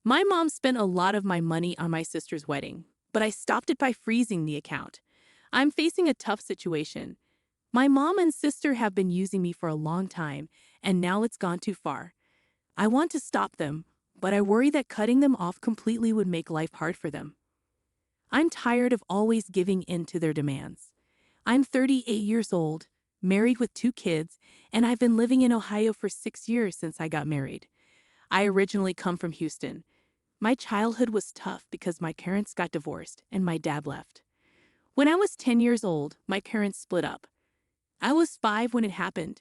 My mom spent a lot of my money on my sister's wedding, but I stopped it by freezing the account. I'm facing a tough situation. My mom and sister have been using me for a long time, and now it's gone too far. I want to stop them, but I worry that cutting them off completely would make life hard for them. I'm tired of always giving in to their demands. I'm 38 years old, married with 2 kids, and I've been living in Ohio for 6 years since I got married. I originally come from Houston. My childhood was tough because my parents got divorced and my dad left. When I was 10 years old, my parents split up. I was 5 when it happened.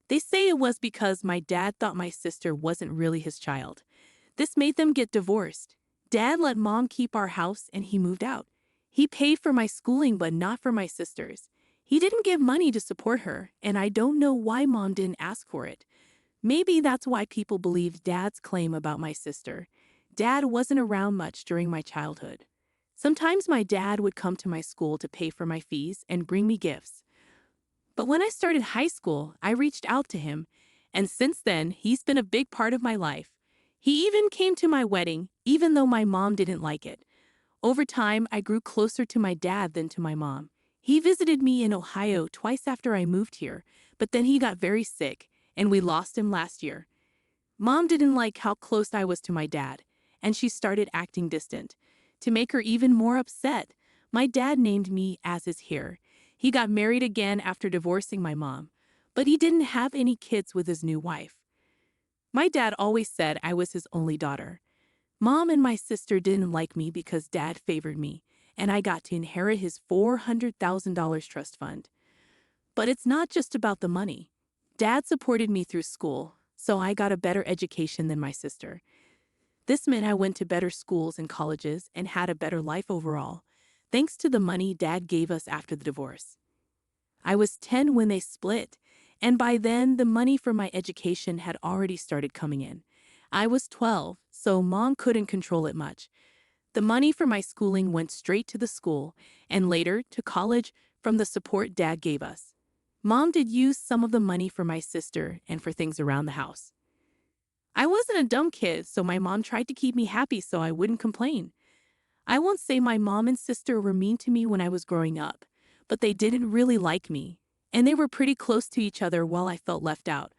They say it was because my dad thought my sister wasn't really his child. This made them get divorced. Dad let mom keep our house and he moved out. He paid for my schooling but not for my sister's. He didn't give money to support her, and I don't know why mom didn't ask for it. Maybe that's why people believed Dad's claim about my sister. Dad wasn't around much during my childhood. Sometimes my dad would come to my school to pay for my fees and bring me gifts. But when I started high school, I reached out to him, and since then, he's been a big part of my life. He even came to my wedding, even though my mom didn't like it. Over time, I grew closer to my dad than to my mom. He visited me in Ohio twice after I moved here, but then he got very sick, and we lost him last year. Mom didn't like how close I was to my dad, and she started acting distant. To make her even more upset, my dad named me as his heir. He got married again after divorcing my mom, but he didn't have any kids with his new wife. My dad always said I was his only daughter. Mom and my sister didn't like me because dad favored me, and I got to inherit his $400,000 trust fund. But it's not just about the money. Dad supported me through school, so I got a better education than my sister. This meant I went to better schools and colleges and had a better life overall, thanks to the money Dad gave us after the divorce. I was 10 when they split, and by then the money for my education had already started coming in. I was 12, so Mom couldn't control it much. The money for my schooling went straight to the school, and later to college from the support Dad gave us. Mom did use some of the money for my sister and for things around the house. I wasn't a dumb kid, so my mom tried to keep me happy so I wouldn't complain. I won't say my mom and sister were mean to me when I was growing up, but they didn't really like me, and they were pretty close to each other while I felt left out.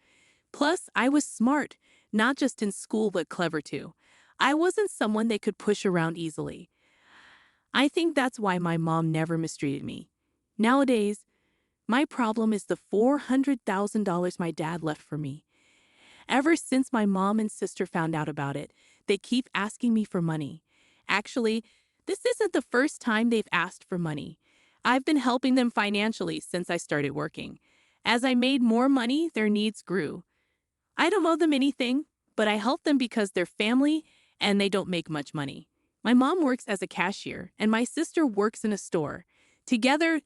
Plus, I was smart, not just in school but clever too. I wasn't someone they could push around easily. I think that's why my mom never mistreated me. Nowadays, my problem is the $400,000 my dad left for me. Ever since my mom and sister found out about it, they keep asking me for money. Actually, this isn't the first time they've asked for money. I've been helping them financially since I started working. As I made more money, their needs grew. I don't owe them anything, but I help them because they're family and they don't make much money. My mom works as a cashier and my sister works in a store. Together,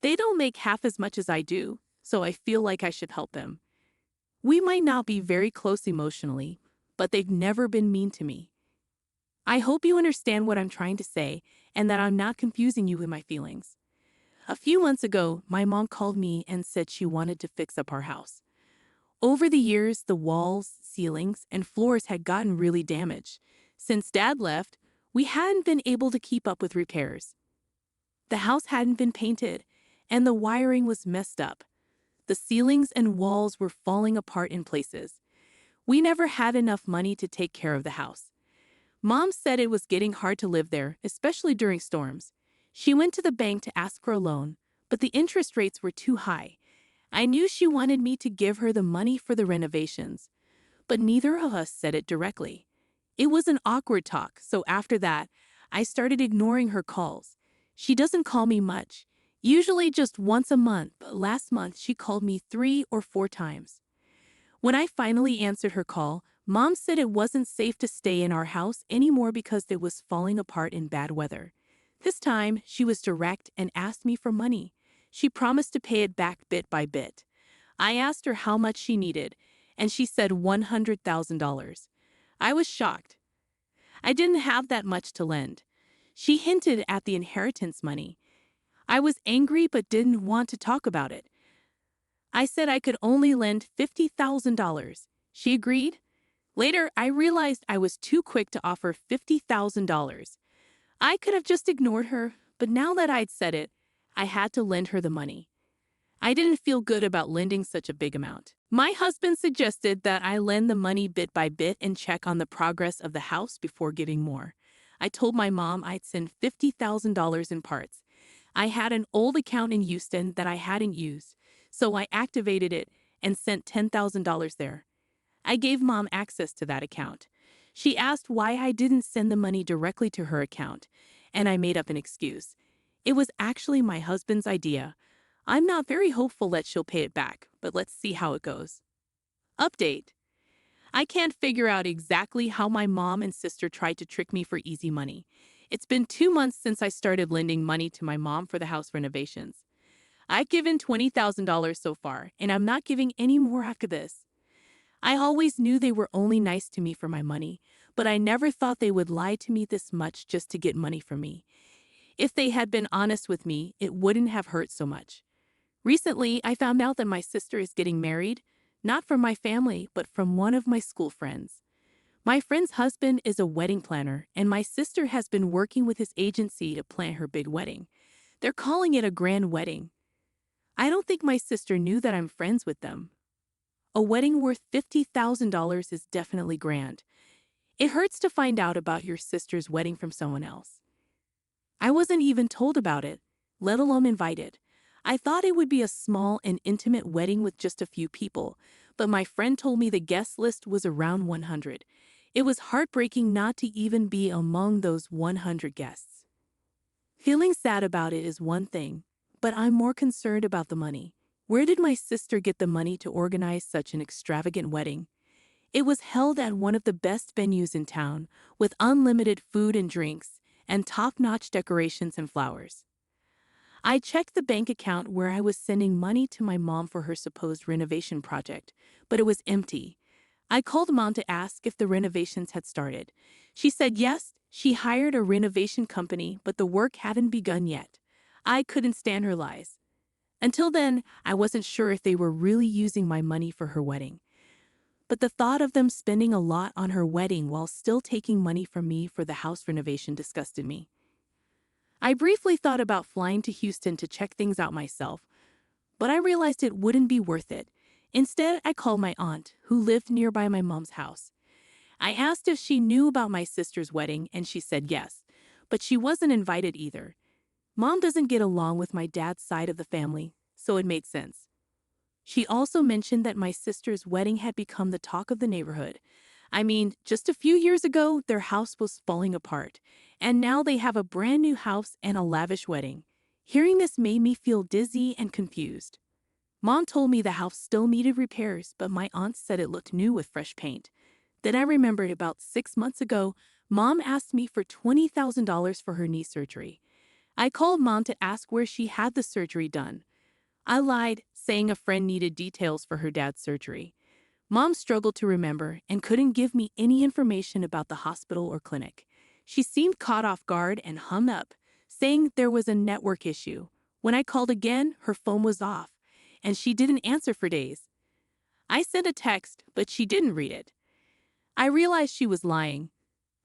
they don't make half as much as I do, so I feel like I should help them. We might not be very close emotionally, but they've never been mean to me. I hope you understand what I'm trying to say and that I'm not confusing you with my feelings. A few months ago, my mom called me and said she wanted to fix up our house. Over the years, the walls, ceilings, and floors had gotten really damaged. Since Dad left, we hadn't been able to keep up with repairs. The house hadn't been painted, and the wiring was messed up. The ceilings and walls were falling apart in places. We never had enough money to take care of the house. Mom said it was getting hard to live there, especially during storms. She went to the bank to ask for a loan, but the interest rates were too high. I knew she wanted me to give her the money for the renovations, but neither of us said it directly. It was an awkward talk, so after that, I started ignoring her calls. She doesn't call me much, usually just once a month, but last month she called me 3 or 4 times. When I finally answered her call, Mom said it wasn't safe to stay in our house anymore because it was falling apart in bad weather. This time, she was direct and asked me for money. She promised to pay it back bit by bit. I asked her how much she needed, and she said $100,000. I was shocked. I didn't have that much to lend. She hinted at the inheritance money. I was angry but didn't want to talk about it. I said I could only lend $50,000. She agreed. Later, I realized I was too quick to offer $50,000. I could have just ignored her, but now that I'd said it, I had to lend her the money. I didn't feel good about lending such a big amount. My husband suggested that I lend the money bit by bit and check on the progress of the house before giving more. I told my mom I'd send $50,000 in parts. I had an old account in Houston that I hadn't used, so I activated it and sent $10,000 there. I gave Mom access to that account. She asked why I didn't send the money directly to her account, and I made up an excuse. It was actually my husband's idea. I'm not very hopeful that she'll pay it back, but let's see how it goes. Update. I can't figure out exactly how my mom and sister tried to trick me for easy money. It's been 2 months since I started lending money to my mom for the house renovations. I've given $20,000 so far, and I'm not giving any more after this. I always knew they were only nice to me for my money, but I never thought they would lie to me this much just to get money from me. If they had been honest with me, it wouldn't have hurt so much. Recently, I found out that my sister is getting married, not from my family, but from one of my school friends. My friend's husband is a wedding planner, and my sister has been working with his agency to plan her big wedding. They're calling it a grand wedding. I don't think my sister knew that I'm friends with them. A wedding worth $50,000 is definitely grand. It hurts to find out about your sister's wedding from someone else. I wasn't even told about it, let alone invited. I thought it would be a small and intimate wedding with just a few people, but my friend told me the guest list was around 100. It was heartbreaking not to even be among those 100 guests. Feeling sad about it is one thing, but I'm more concerned about the money. Where did my sister get the money to organize such an extravagant wedding? It was held at one of the best venues in town, with unlimited food and drinks, and top-notch decorations and flowers. I checked the bank account where I was sending money to my mom for her supposed renovation project, but it was empty. I called Mom to ask if the renovations had started. She said yes, she hired a renovation company, but the work hadn't begun yet. I couldn't stand her lies. Until then, I wasn't sure if they were really using my money for her wedding. But the thought of them spending a lot on her wedding while still taking money from me for the house renovation disgusted me. I briefly thought about flying to Houston to check things out myself, but I realized it wouldn't be worth it. Instead, I called my aunt, who lived nearby my mom's house. I asked if she knew about my sister's wedding, and she said yes, but she wasn't invited either. Mom doesn't get along with my dad's side of the family, so it made sense. She also mentioned that my sister's wedding had become the talk of the neighborhood. I mean, just a few years ago, their house was falling apart, and now they have a brand new house and a lavish wedding. Hearing this made me feel dizzy and confused. Mom told me the house still needed repairs, but my aunt said it looked new with fresh paint. Then I remembered about 6 months ago, Mom asked me for $20,000 for her knee surgery. I called Mom to ask where she had the surgery done. I lied, saying a friend needed details for her dad's surgery. Mom struggled to remember and couldn't give me any information about the hospital or clinic. She seemed caught off guard and hung up, saying there was a network issue. When I called again, her phone was off, and she didn't answer for days. I sent a text, but she didn't read it. I realized she was lying.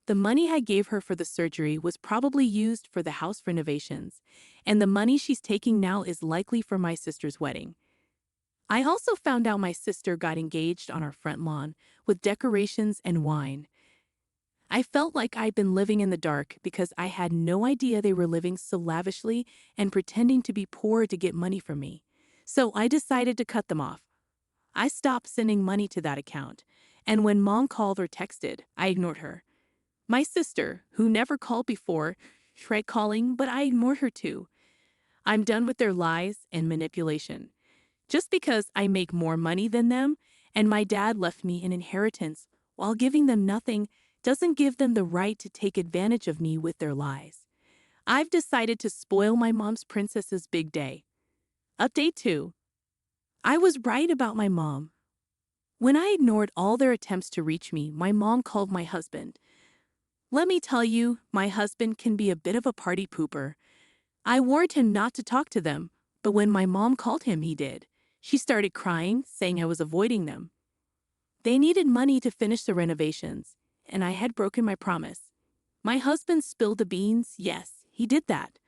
The money I gave her for the surgery was probably used for the house renovations, and the money she's taking now is likely for my sister's wedding. I also found out my sister got engaged on our front lawn with decorations and wine. I felt like I'd been living in the dark because I had no idea they were living so lavishly and pretending to be poor to get money from me. So I decided to cut them off. I stopped sending money to that account, and when Mom called or texted, I ignored her. My sister, who never called before, tried calling, but I ignored her too. I'm done with their lies and manipulation. Just because I make more money than them, and my dad left me an inheritance while giving them nothing, doesn't give them the right to take advantage of me with their lies. I've decided to spoil my mom's princess's big day. Update 2. I was right about my mom. When I ignored all their attempts to reach me, my mom called my husband. Let me tell you, my husband can be a bit of a party pooper. I warned him not to talk to them, but when my mom called him, he did. She started crying, saying I was avoiding them. They needed money to finish the renovations, and I had broken my promise. My husband spilled the beans. Yes, he did that.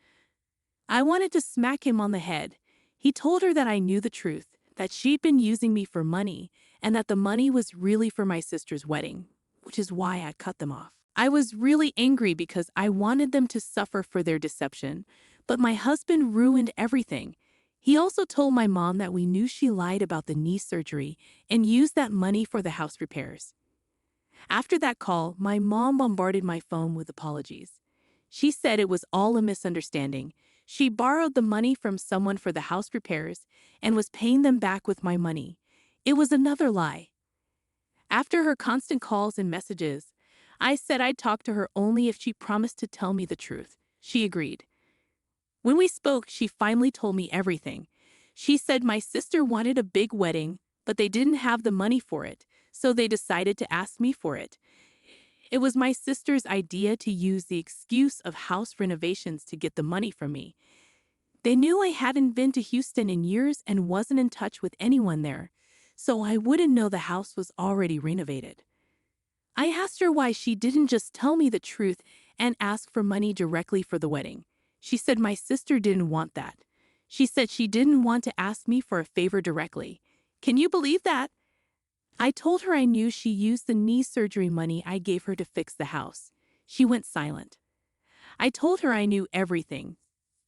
I wanted to smack him on the head. He told her that I knew the truth, that she'd been using me for money, and that the money was really for my sister's wedding, which is why I cut them off. I was really angry because I wanted them to suffer for their deception, but my husband ruined everything. He also told my mom that we knew she lied about the knee surgery and used that money for the house repairs. After that call, my mom bombarded my phone with apologies. She said it was all a misunderstanding. She borrowed the money from someone for the house repairs and was paying them back with my money. It was another lie. After her constant calls and messages, I said I'd talk to her only if she promised to tell me the truth. She agreed. When we spoke, she finally told me everything. She said my sister wanted a big wedding, but they didn't have the money for it, so they decided to ask me for it. It was my sister's idea to use the excuse of house renovations to get the money from me. They knew I hadn't been to Houston in years and wasn't in touch with anyone there, so I wouldn't know the house was already renovated. I asked her why she didn't just tell me the truth and ask for money directly for the wedding. She said my sister didn't want that. She said she didn't want to ask me for a favor directly. Can you believe that? I told her I knew she used the knee surgery money I gave her to fix the house. She went silent. I told her I knew everything,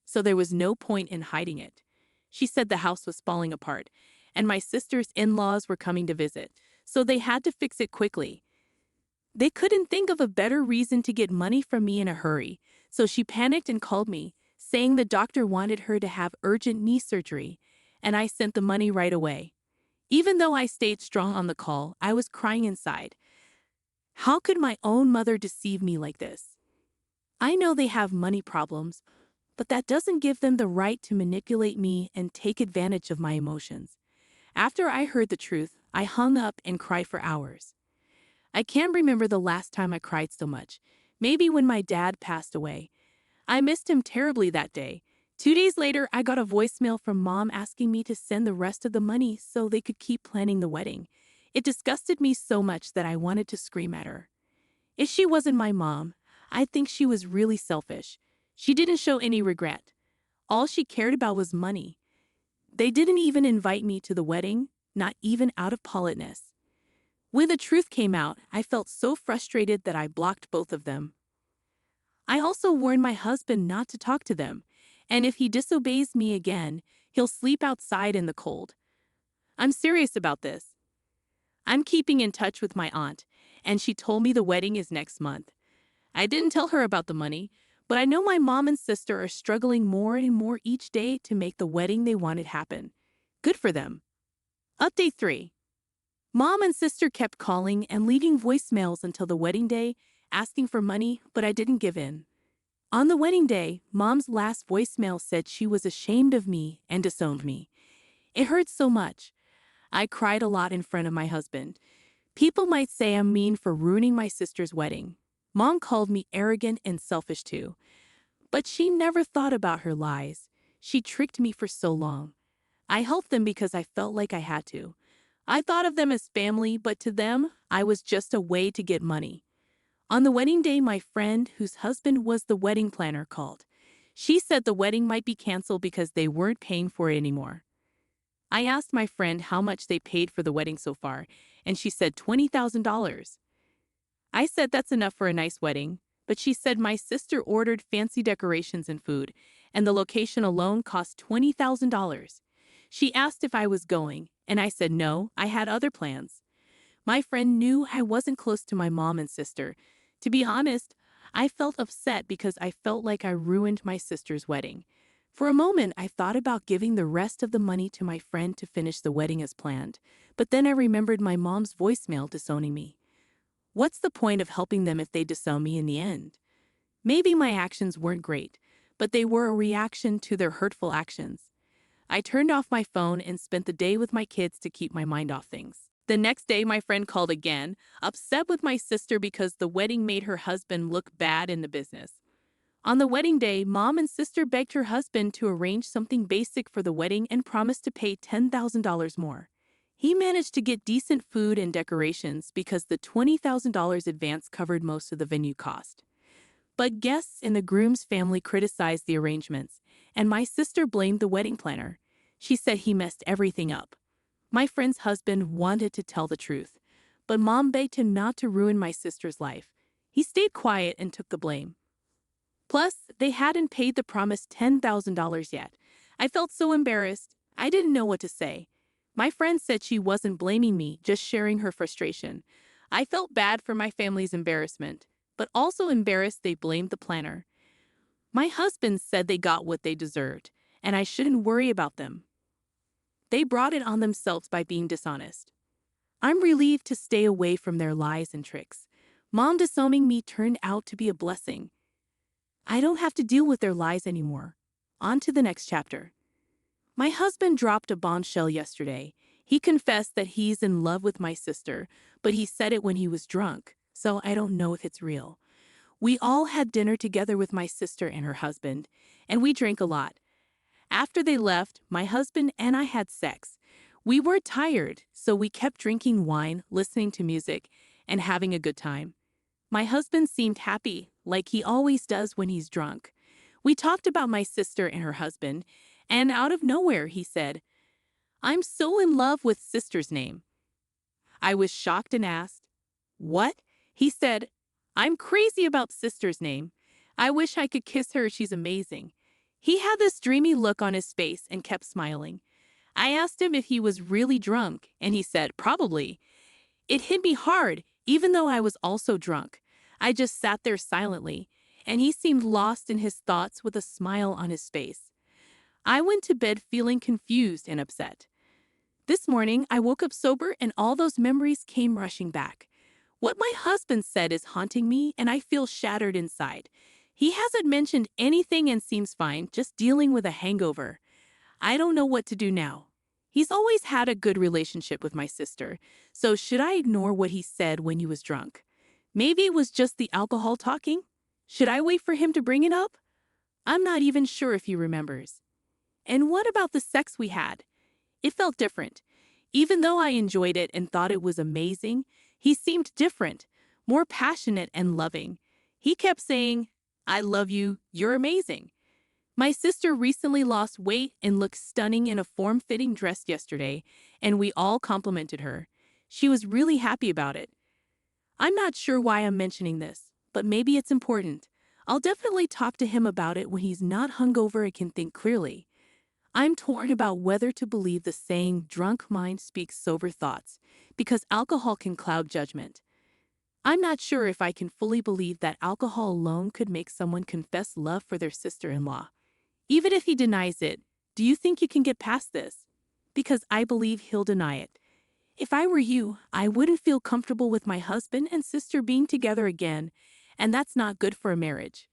so there was no point in hiding it. She said the house was falling apart, and my sister's in-laws were coming to visit, so they had to fix it quickly. They couldn't think of a better reason to get money from me in a hurry, so she panicked and called me, saying the doctor wanted her to have urgent knee surgery, and I sent the money right away. Even though I stayed strong on the call, I was crying inside. How could my own mother deceive me like this? I know they have money problems, but that doesn't give them the right to manipulate me and take advantage of my emotions. After I heard the truth, I hung up and cried for hours. I can't remember the last time I cried so much. Maybe when my dad passed away. I missed him terribly that day. 2 days later, I got a voicemail from Mom asking me to send the rest of the money so they could keep planning the wedding. It disgusted me so much that I wanted to scream at her. If she wasn't my mom, I think she was really selfish. She didn't show any regret. All she cared about was money. They didn't even invite me to the wedding, not even out of politeness. When the truth came out, I felt so frustrated that I blocked both of them. I also warned my husband not to talk to them, and if he disobeys me again, he'll sleep outside in the cold. I'm serious about this. I'm keeping in touch with my aunt, and she told me the wedding is next month. I didn't tell her about the money, but I know my mom and sister are struggling more and more each day to make the wedding they wanted happen. Good for them. Update 3. Mom and sister kept calling and leaving voicemails until the wedding day, asking for money, but I didn't give in. On the wedding day, Mom's last voicemail said she was ashamed of me and disowned me. It hurt so much. I cried a lot in front of my husband. People might say I'm mean for ruining my sister's wedding. Mom called me arrogant and selfish too. But she never thought about her lies. She tricked me for so long. I helped them because I felt like I had to. I thought of them as family, but to them, I was just a way to get money. On the wedding day, my friend, whose husband was the wedding planner, called. She said the wedding might be canceled because they weren't paying for it anymore. I asked my friend how much they paid for the wedding so far, and she said $20,000. I said that's enough for a nice wedding, but she said my sister ordered fancy decorations and food, and the location alone cost $20,000. She asked if I was going, and I said no, I had other plans. My friend knew I wasn't close to my mom and sister. To be honest, I felt upset because I felt like I ruined my sister's wedding. For a moment, I thought about giving the rest of the money to my friend to finish the wedding as planned, but then I remembered my mom's voicemail disowning me. What's the point of helping them if they disown me in the end? Maybe my actions weren't great, but they were a reaction to their hurtful actions. I turned off my phone and spent the day with my kids to keep my mind off things. The next day, my friend called again, upset with my sister because the wedding made her husband look bad in the business. On the wedding day, Mom and sister begged her husband to arrange something basic for the wedding and promised to pay $10,000 more. He managed to get decent food and decorations because the $20,000 advance covered most of the venue cost. But guests and the groom's family criticized the arrangements, and my sister blamed the wedding planner. She said he messed everything up. My friend's husband wanted to tell the truth, but Mom begged him not to ruin my sister's life. He stayed quiet and took the blame. Plus, they hadn't paid the promised $10,000 yet. I felt so embarrassed. I didn't know what to say. My friend said she wasn't blaming me, just sharing her frustration. I felt bad for my family's embarrassment, but also embarrassed they blamed the planner. My husband said they got what they deserved, and I shouldn't worry about them. They brought it on themselves by being dishonest. I'm relieved to stay away from their lies and tricks. Mom disowning me turned out to be a blessing. I don't have to deal with their lies anymore. On to the next chapter. My husband dropped a bombshell yesterday. He confessed that he's in love with my sister, but he said it when he was drunk, so I don't know if it's real. We all had dinner together with my sister and her husband, and we drank a lot. After they left, my husband and I had sex. We were tired, so we kept drinking wine, listening to music, and having a good time. My husband seemed happy, like he always does when he's drunk. We talked about my sister and her husband, and out of nowhere he said, "I'm so in love with sister's name." I was shocked and asked, "What?" He said, "I'm crazy about sister's name. I wish I could kiss her, she's amazing." He had this dreamy look on his face and kept smiling. I asked him if he was really drunk, and he said, "Probably." It hit me hard, even though I was also drunk. I just sat there silently, and he seemed lost in his thoughts with a smile on his face. I went to bed feeling confused and upset. This morning, I woke up sober and all those memories came rushing back. What my husband said is haunting me, and I feel shattered inside. He hasn't mentioned anything and seems fine, just dealing with a hangover. I don't know what to do now. He's always had a good relationship with my sister, so should I ignore what he said when he was drunk? Maybe it was just the alcohol talking? Should I wait for him to bring it up? I'm not even sure if he remembers. And what about the sex we had? It felt different. Even though I enjoyed it and thought it was amazing, he seemed different, more passionate and loving. He kept saying, "I love you, you're amazing." My sister recently lost weight and looked stunning in a form-fitting dress yesterday, and we all complimented her. She was really happy about it. I'm not sure why I'm mentioning this, but maybe it's important. I'll definitely talk to him about it when he's not hungover and can think clearly. I'm torn about whether to believe the saying, "drunk mind speaks sober thoughts," because alcohol can cloud judgment. I'm not sure if I can fully believe that alcohol alone could make someone confess love for their sister-in-law. Even if he denies it, do you think you can get past this? Because I believe he'll deny it. If I were you, I wouldn't feel comfortable with my husband and sister being together again, and that's not good for a marriage.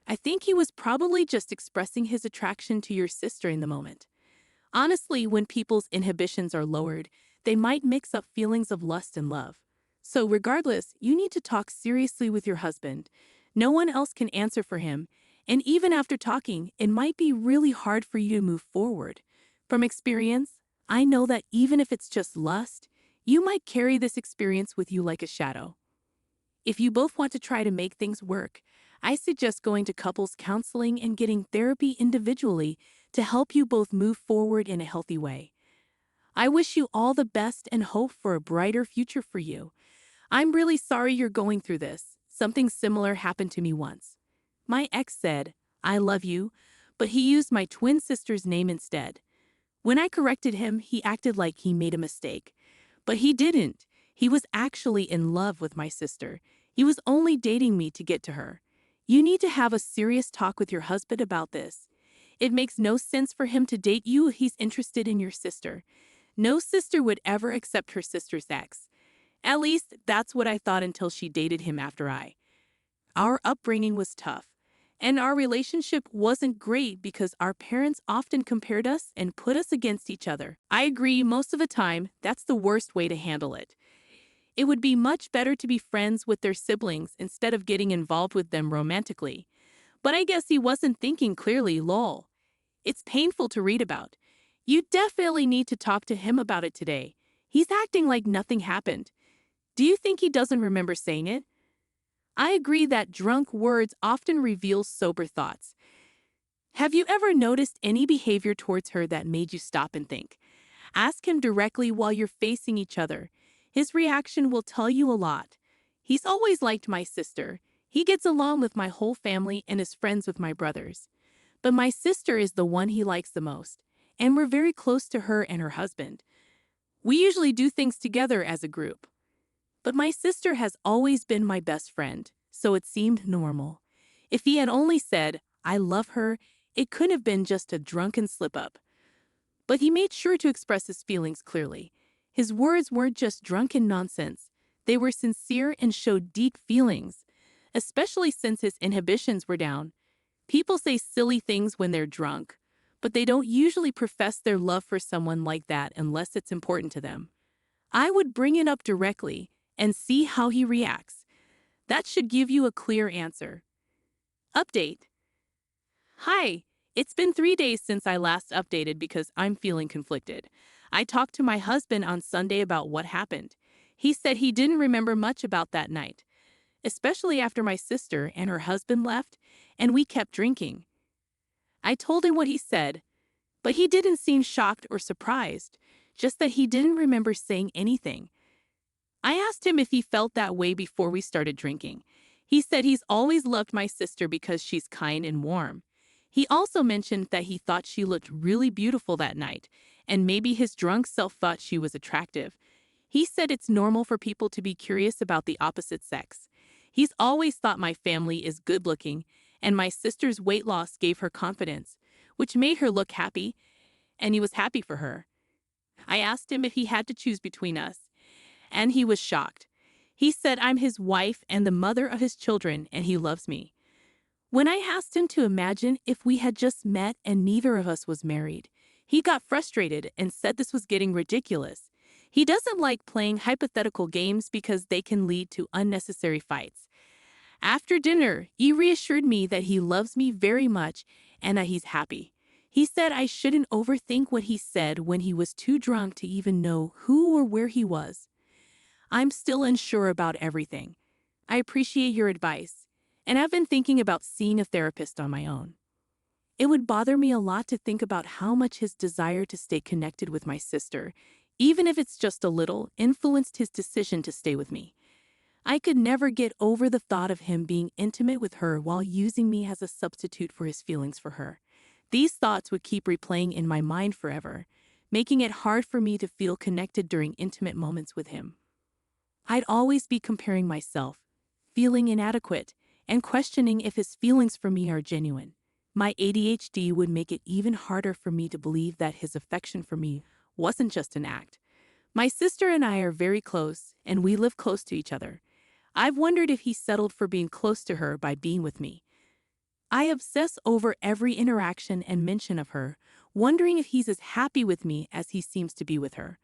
I think he was probably just expressing his attraction to your sister in the moment. Honestly, when people's inhibitions are lowered, they might mix up feelings of lust and love. So regardless, you need to talk seriously with your husband. No one else can answer for him, and even after talking, it might be really hard for you to move forward. From experience, I know that even if it's just lust, you might carry this experience with you like a shadow. If you both want to try to make things work, I suggest going to couples counseling and getting therapy individually to help you both move forward in a healthy way. I wish you all the best and hope for a brighter future for you. I'm really sorry you're going through this. Something similar happened to me once. My ex said, "I love you," but he used my twin sister's name instead. When I corrected him, he acted like he made a mistake. But he didn't. He was actually in love with my sister. He was only dating me to get to her. You need to have a serious talk with your husband about this. It makes no sense for him to date you if he's interested in your sister. No sister would ever accept her sister's ex. At least, that's what I thought until she dated him after I. Our upbringing was tough, and our relationship wasn't great because our parents often compared us and put us against each other. I agree, most of the time, that's the worst way to handle it. It would be much better to be friends with their siblings instead of getting involved with them romantically. But I guess he wasn't thinking clearly, lol. It's painful to read about. You definitely need to talk to him about it today. He's acting like nothing happened. Do you think he doesn't remember saying it? I agree that drunk words often reveal sober thoughts. Have you ever noticed any behavior towards her that made you stop and think? Ask him directly while you're facing each other. His reaction will tell you a lot. He's always liked my sister. He gets along with my whole family and is friends with my brothers. But my sister is the one he likes the most, and we're very close to her and her husband. We usually do things together as a group. But my sister has always been my best friend, so it seemed normal. If he had only said, "I love her," it could have been just a drunken slip-up. But he made sure to express his feelings clearly. His words weren't just drunken nonsense. They were sincere and showed deep feelings, especially since his inhibitions were down. People say silly things when they're drunk, but they don't usually profess their love for someone like that unless it's important to them. I would bring it up directly and see how he reacts. That should give you a clear answer. Update. Hi, it's been 3 days since I last updated because I'm feeling conflicted. I talked to my husband on Sunday about what happened. He said he didn't remember much about that night, especially after my sister and her husband left and we kept drinking. I told him what he said, but he didn't seem shocked or surprised, just that he didn't remember saying anything. I asked him if he felt that way before we started drinking. He said he's always loved my sister because she's kind and warm. He also mentioned that he thought she looked really beautiful that night, and maybe his drunk self thought she was attractive. He said it's normal for people to be curious about the opposite sex. He's always thought my family is good-looking, and my sister's weight loss gave her confidence, which made her look happy, and he was happy for her. I asked him if he had to choose between us, and he was shocked. He said I'm his wife and the mother of his children, and he loves me. When I asked him to imagine if we had just met and neither of us was married, he got frustrated and said this was getting ridiculous. He doesn't like playing hypothetical games because they can lead to unnecessary fights. After dinner, he reassured me that he loves me very much and that he's happy. He said I shouldn't overthink what he said when he was too drunk to even know who or where he was. I'm still unsure about everything. I appreciate your advice, and I've been thinking about seeing a therapist on my own. It would bother me a lot to think about how much his desire to stay connected with my sister, even if it's just a little, influenced his decision to stay with me. I could never get over the thought of him being intimate with her while using me as a substitute for his feelings for her. These thoughts would keep replaying in my mind forever, making it hard for me to feel connected during intimate moments with him. I'd always be comparing myself, feeling inadequate, and questioning if his feelings for me are genuine. My ADHD would make it even harder for me to believe that his affection for me wasn't just an act. My sister and I are very close, and we live close to each other. I've wondered if he settled for being close to her by being with me. I obsess over every interaction and mention of her, wondering if he's as happy with me as he seems to be with her.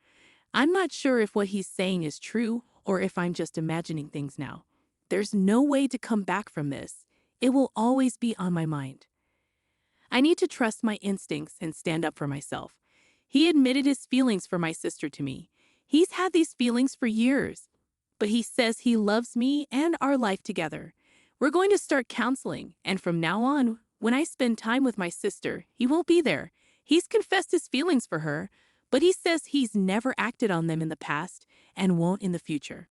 I'm not sure if what he's saying is true or if I'm just imagining things now. There's no way to come back from this. It will always be on my mind. I need to trust my instincts and stand up for myself. He admitted his feelings for my sister to me. He's had these feelings for years, but he says he loves me and our life together. We're going to start counseling, and from now on, when I spend time with my sister, he won't be there. He's confessed his feelings for her, but he says he's never acted on them in the past and won't in the future.